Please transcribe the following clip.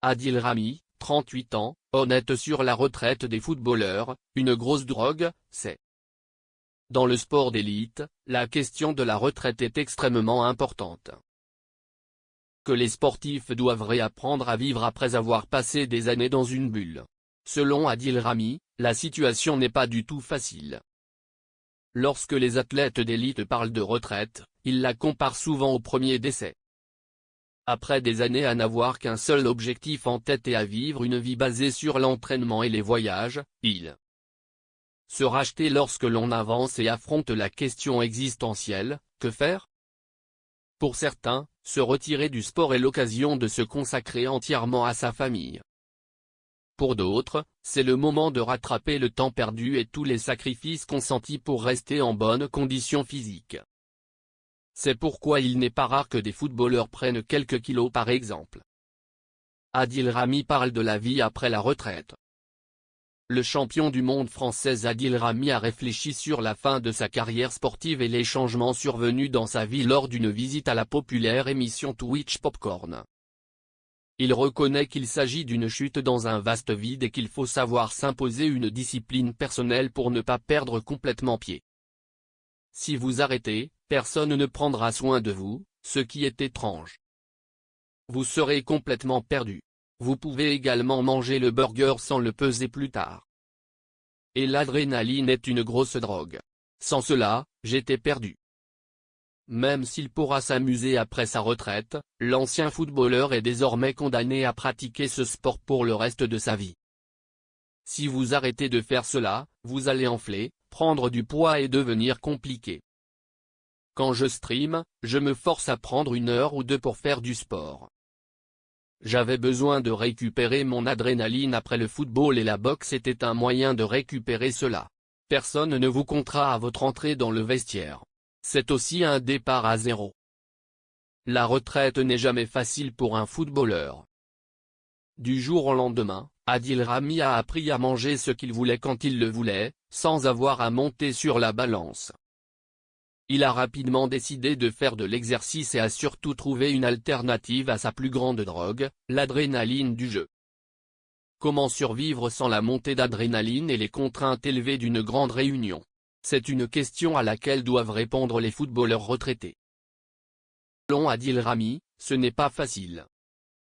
Adil Rami, 38 ans, honnête sur la retraite des footballeurs, une grosse drogue, c'est. Dans le sport d'élite, la question de la retraite est extrêmement importante. Que les sportifs doivent réapprendre à vivre après avoir passé des années dans une bulle. Selon Adil Rami, la situation n'est pas du tout facile. Lorsque les athlètes d'élite parlent de retraite, ils la comparent souvent au premier décès. Après des années à n'avoir qu'un seul objectif en tête et à vivre une vie basée sur l'entraînement et les voyages, ils se racheter lorsque l'on avance et affronte la question existentielle, que faire? Pour certains, se retirer du sport est l'occasion de se consacrer entièrement à sa famille. Pour d'autres, c'est le moment de rattraper le temps perdu et tous les sacrifices consentis pour rester en bonne condition physique. C'est pourquoi il n'est pas rare que des footballeurs prennent quelques kilos par exemple. Adil Rami parle de la vie après la retraite. Le champion du monde français Adil Rami a réfléchi sur la fin de sa carrière sportive et les changements survenus dans sa vie lors d'une visite à la populaire émission Twitch Popcorn. Il reconnaît qu'il s'agit d'une chute dans un vaste vide et qu'il faut savoir s'imposer une discipline personnelle pour ne pas perdre complètement pied. Si vous arrêtez, personne ne prendra soin de vous, ce qui est étrange. Vous serez complètement perdu. Vous pouvez également manger le burger sans le peser plus tard. Et l'adrénaline est une grosse drogue. Sans cela, j'étais perdu. Même s'il pourra s'amuser après sa retraite, l'ancien footballeur est désormais condamné à pratiquer ce sport pour le reste de sa vie. Si vous arrêtez de faire cela, vous allez enfler, prendre du poids et devenir compliqué. Quand je stream, je me force à prendre 1 heure ou 2 pour faire du sport. J'avais besoin de récupérer mon adrénaline après le football et la boxe était un moyen de récupérer cela. Personne ne vous comptera à votre entrée dans le vestiaire. C'est aussi un départ à zéro. La retraite n'est jamais facile pour un footballeur. Du jour au lendemain, Adil Rami a appris à manger ce qu'il voulait quand il le voulait, sans avoir à monter sur la balance. Il a rapidement décidé de faire de l'exercice et a surtout trouvé une alternative à sa plus grande drogue, l'adrénaline du jeu. Comment survivre sans la montée d'adrénaline et les contraintes élevées d'une grande réunion? C'est une question à laquelle doivent répondre les footballeurs retraités. Selon Adil Rami, ce n'est pas facile.